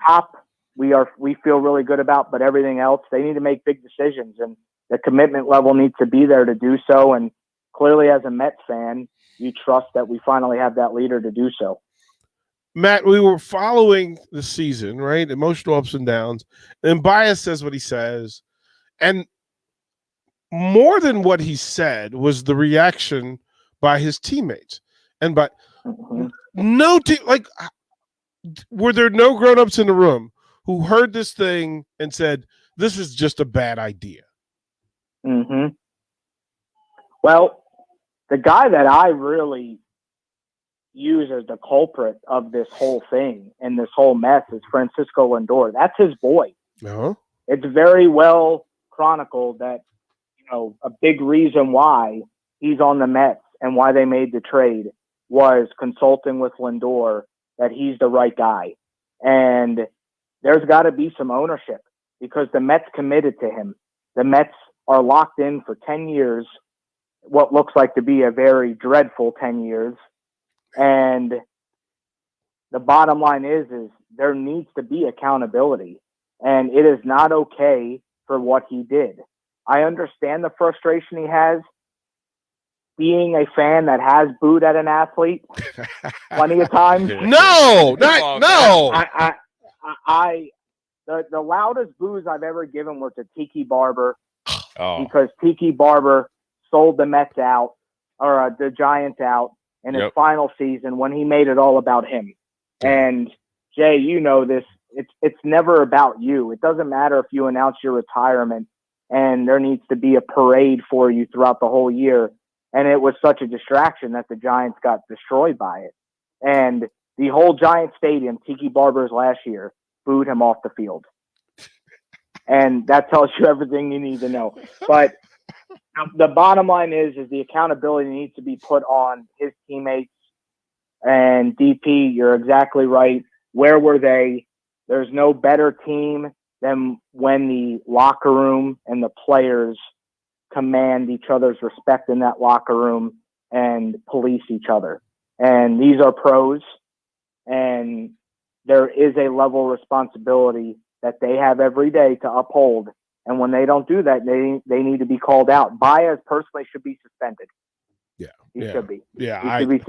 top we feel really good about, but everything else, they need to make big decisions, and the commitment level needs to be there to do so. And clearly, as a Mets fan, you trust that we finally have that leader to do so. Matt, we were following the season, right? Emotional ups and downs. And Bias says what he says. And more than what he said was the reaction by his teammates. And by no team, like, were there no grown-ups in the room who heard this thing and said, this is just a bad idea? Mm-hmm. Well, the guy that I really use as the culprit of this whole thing and this whole mess is Francisco Lindor. That's his boy. Uh-huh. It's very well chronicled that, a big reason why he's on the Mets and why they made the trade was consulting with Lindor that he's the right guy. And there's got to be some ownership because the Mets committed to him. The Mets are locked in for 10 years, what looks like to be a very dreadful 10 years. And the bottom line is there needs to be accountability, and it is not okay for what he did. I understand the frustration he has being a fan that has booed at an athlete plenty of times. No. The loudest boos I've ever given was to Tiki Barber because Tiki Barber sold the Mets out or the Giants out in his final season when he made it all about him. And Jay, you know this, it's never about you. It doesn't matter if you announce your retirement and there needs to be a parade for you throughout the whole year. And it was such a distraction that the Giants got destroyed by it. And the whole Giant Stadium, Tiki Barber's last year, booed him off the field. And that tells you everything you need to know. But the bottom line is the accountability needs to be put on his teammates. And DP, you're exactly right. Where were they? There's no better team than when the locker room and the players command each other's respect in that locker room and police each other. And these are pros, and there is a level of responsibility that they have every day to uphold. And when they don't do that, they need to be called out. Baez personally should be suspended. Yeah. He should be. Yeah. He should be